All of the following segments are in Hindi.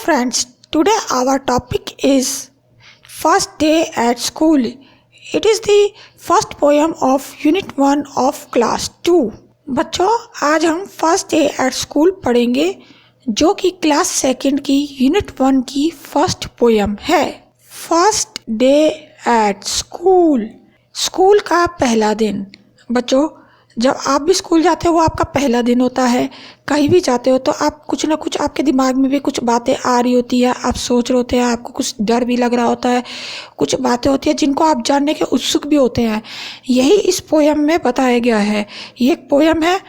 friends, today our topic is First Day at School. It is the first poem of Unit 1 of Class 2. बच्चों, आज हम फर्स्ट डे एट स्कूल पढ़ेंगे जो कि क्लास सेकंड की यूनिट 1 की फर्स्ट पोयम है। First day at school, school का पहला दिन। बच्चों, जब आप भी स्कूल जाते हो वो आपका पहला दिन होता है। कहीं भी जाते हो तो आप कुछ ना कुछ, आपके दिमाग में भी कुछ बातें आ रही होती है, आप सोच रहे होते हैं, आपको कुछ डर भी लग रहा होता है, कुछ बातें होती है जिनको आप जानने के उत्सुक भी होते हैं। यही इस पोयम में बताया गया है। ये एक पोयम है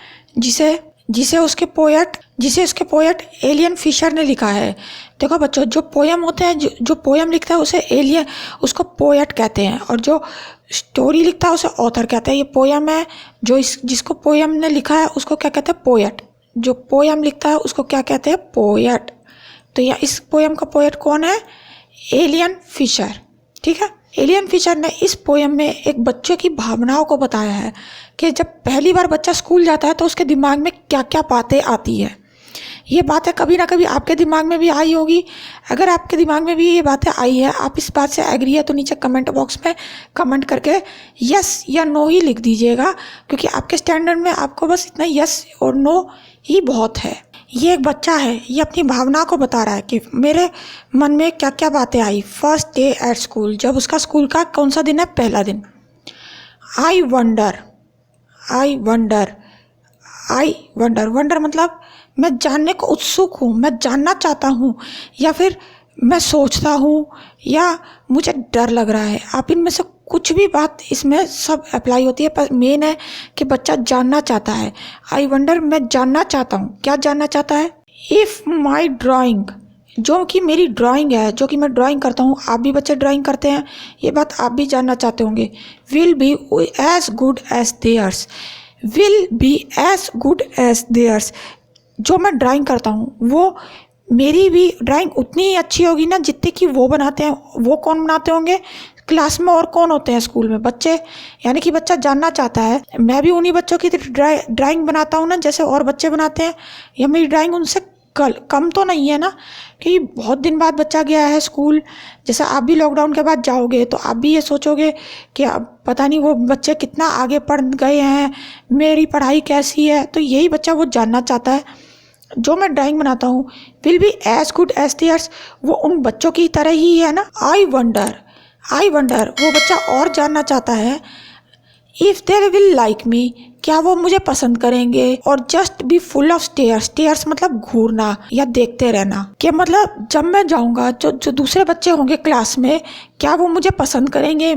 जिसे उसके पोएट एलियन फिशर ने लिखा है। देखो बच्चों, जो पोयम होते हैं, जो पोयम लिखता है उसे उसको पोएट कहते हैं, और जो स्टोरी लिखता है उसे ऑथर कहते हैं। ये पोयम है जिसको पोयम ने लिखा है उसको क्या कहते हैं? पोएट। जो पोयम लिखता है उसको क्या कहते हैं? पोएट। तो यह इस पोयम का पोएट कौन है? Aileen Fisher. ठीक है, एलियन फिशर ने इस पोयम में एक बच्चे की भावनाओं को बताया है कि जब पहली बार बच्चा स्कूल जाता है तो उसके दिमाग में क्या क्या बातें आती है। ये बातें कभी ना कभी आपके दिमाग में भी आई होगी। अगर आपके दिमाग में भी ये बातें आई है, आप इस बात से एग्री है, तो नीचे कमेंट बॉक्स में कमेंट करके यस या नो ही लिख दीजिएगा, क्योंकि आपके स्टैंडर्ड में आपको बस इतना यस और नो ही बहुत है। ये एक बच्चा है, ये अपनी भावना को बता रहा है कि मेरे मन में क्या क्या बातें आई फर्स्ट डे एट स्कूल, जब उसका स्कूल का कौन सा दिन है? पहला दिन। आई वंडर मतलब मैं जानने को उत्सुक हूँ, मैं जानना चाहता हूँ, या फिर मैं सोचता हूँ, या मुझे डर लग रहा है। आप इनमें से कुछ भी बात इसमें सब अप्लाई होती है, पर मेन है कि बच्चा जानना चाहता है। आई वंडर, मैं जानना चाहता हूँ। क्या जानना चाहता है? इफ़ माई ड्राइंग, जो कि मेरी ड्राइंग है, जो कि मैं ड्राइंग करता हूँ, आप भी बच्चे ड्राइंग करते हैं, ये बात आप भी जानना चाहते होंगे। Will be as good as theirs, will be as good as theirs. जो मैं ड्राइंग करता हूँ वो मेरी भी ड्राइंग उतनी ही अच्छी होगी ना जितनी कि वो बनाते हैं। वो कौन बनाते होंगे? क्लास में और कौन होते हैं? स्कूल में बच्चे। यानी कि बच्चा जानना चाहता है मैं भी उन्हीं बच्चों की ड्राइंग बनाता हूँ ना जैसे और बच्चे बनाते हैं, या मेरी ड्राइंग उनसे कम तो नहीं है ना, क्योंकि बहुत दिन बाद बच्चा गया है स्कूल। जैसे आप भी लॉकडाउन के बाद जाओगे तो आप भी ये सोचोगे कि अब पता नहीं वो बच्चे कितना आगे पढ़ गए हैं, मेरी पढ़ाई कैसी है। तो यही बच्चा वो जानना चाहता है। जो मैं ड्राइंग बनाता हूँ will be as good as theirs, वो उन बच्चों की तरह ही है ना। आई वंडर वो बच्चा और जानना चाहता है इफ़ दे विल लाइक मी, क्या वो मुझे पसंद करेंगे। और just be full of stairs मतलब घूरना या देखते रहना, कि मतलब जब मैं जाऊंगा जो दूसरे बच्चे होंगे क्लास में, क्या वो मुझे पसंद करेंगे,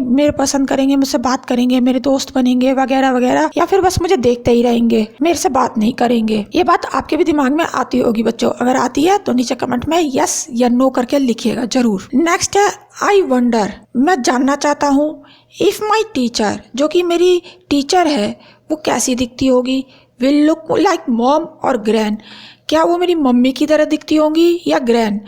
मुझसे बात करेंगे, मेरे दोस्त बनेंगे वगैरह वगैरह, या फिर बस मुझे देखते ही रहेंगे, मेरे से बात नहीं करेंगे। ये बात आपके भी दिमाग में आती होगी बच्चों। अगर आती है तो नीचे कमेंट में यस या नो करके लिखिएगा जरूर। नेक्स्ट है आई वंडर, मैं जानना चाहता हूँ इफ़ माई टीचर, जो कि मेरी टीचर है, वो कैसी दिखती होगी। विल लुक लाइक मॉम और ग्रैंड, क्या वो मेरी मम्मी की तरह दिखती होंगी या ग्रैंड।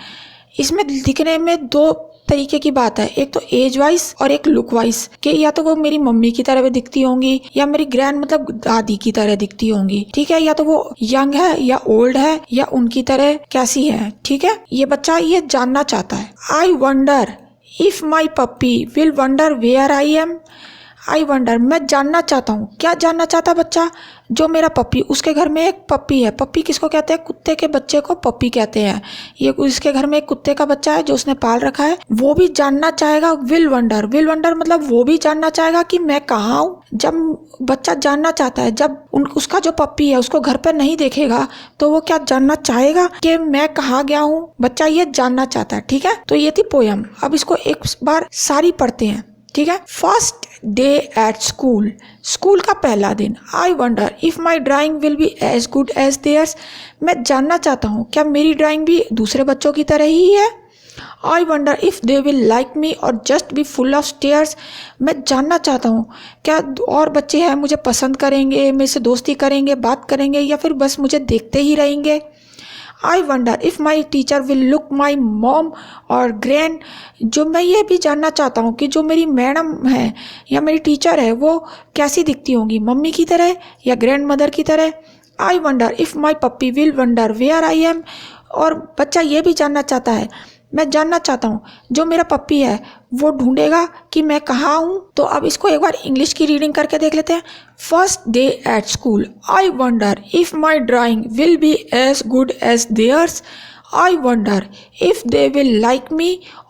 इसमें दिखने में दो तरीके की बात है, एक तो एज वाइज और एक लुक वाइज, कि या तो वो मेरी मम्मी की तरह भी दिखती होंगी या मेरी ग्रैंड मतलब दादी की तरह दिखती होंगी। ठीक है, या तो वो यंग है या ओल्ड है या उनकी तरह कैसी है। ठीक है, ये बच्चा ये जानना चाहता है। I wonder if my puppy will wonder where I am. I wonder, मैं जानना चाहता हूँ। क्या जानना चाहता बच्चा? जो मेरा पप्पी, उसके घर में एक पप्पी है। पप्पी किसको कहते हैं? कुत्ते के बच्चे को पप्पी कहते हैं। ये उसके घर में एक कुत्ते का बच्चा है जो उसने पाल रखा है, वो भी जानना चाहेगा। विल वंडर मतलब वो भी जानना चाहेगा कि मैं कहाँ हूँ। जब बच्चा जानना चाहता है, जब उसका जो पप्पी है उसको घर पर नहीं देखेगा तो वो क्या जानना चाहेगा कि मैं कहाँ गया हूँ। बच्चा ये जानना चाहता है। ठीक है, तो ये थी पोयम। अब इसको एक बार सारी पढ़ते हैं। ठीक है, first day at school, school का पहला दिन। I wonder if my drawing will be as good as theirs, मैं जानना चाहता हूँ क्या मेरी ड्राइंग भी दूसरे बच्चों की तरह ही है। I wonder if they will like me और just be full of stares, मैं जानना चाहता हूँ क्या और बच्चे हैं मुझे पसंद करेंगे, मेरे से दोस्ती करेंगे, बात करेंगे, या फिर बस मुझे देखते ही रहेंगे। आई wonder if my teacher will look my mom और ग्रैंड, जो मैं ये भी जानना चाहता हूँ कि जो मेरी मैडम है या मेरी टीचर है वो कैसी दिखती होंगी, मम्मी की तरह या ग्रैंड मदर की तरह। I wonder if my puppy will wonder where I am, और बच्चा ये भी जानना चाहता है, मैं जानना चाहता हूँ जो मेरा पप्पी है वो ढूंढेगा कि मैं कहाँ हूँ। तो अब इसको एक बार इंग्लिश की रीडिंग करके देख लेते हैं। First day at school, I wonder if my drawing will be as good as theirs. I wonder if they will like me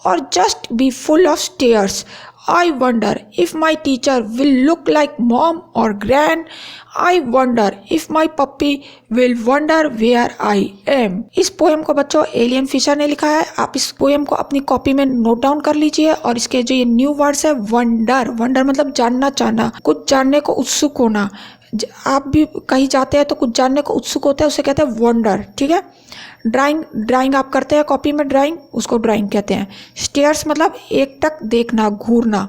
or just be full of stares. I wonder if my teacher will look like mom or gran. I wonder if my puppy will wonder where I am. इस पोएम को बच्चों एलियन फिशर ने लिखा है। आप इस पोएम को अपनी कॉपी में नोट डाउन कर लीजिए। और इसके जो ये न्यू वर्ड्स है, वंडर, वंडर मतलब जानना चाहना, कुछ जानने को उत्सुक होना। आप भी कहीं जाते हैं तो कुछ जानने को उत्सुक होते हैं, उसे कहते हैं वंडर, ठीक है। ड्राइंग, ड्राइंग आप करते हैं कॉपी में ड्राइंग, उसको ड्राइंग कहते हैं। स्टेयर्स मतलब एकटक देखना, घूरना।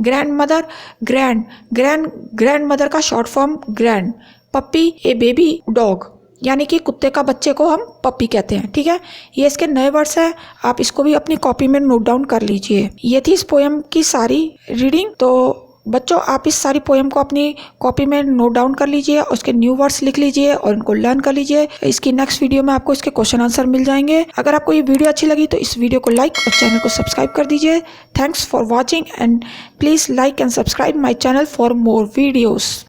ग्रैंड मदर, ग्रैंड मदर का शॉर्ट फॉर्म ग्रैंड। पप्पी, ए बेबी डॉग, यानी कि कुत्ते का बच्चे को हम पप्पी कहते हैं, ठीक है। ये इसके नए वर्ड्स हैं, आप इसको भी अपनी कॉपी में नोट डाउन कर लीजिए। ये थी इस पोएम की सारी रीडिंग। तो बच्चों आप इस सारी पोएम को अपनी कॉपी में नोट डाउन कर लीजिए, उसके न्यू वर्ड्स लिख लीजिए और उनको लर्न कर लीजिए। इसकी नेक्स्ट वीडियो में आपको इसके क्वेश्चन आंसर मिल जाएंगे। अगर आपको ये वीडियो अच्छी लगी तो इस वीडियो को लाइक और चैनल को सब्सक्राइब कर दीजिए। Thanks for watching and please like and subscribe my channel for more videos.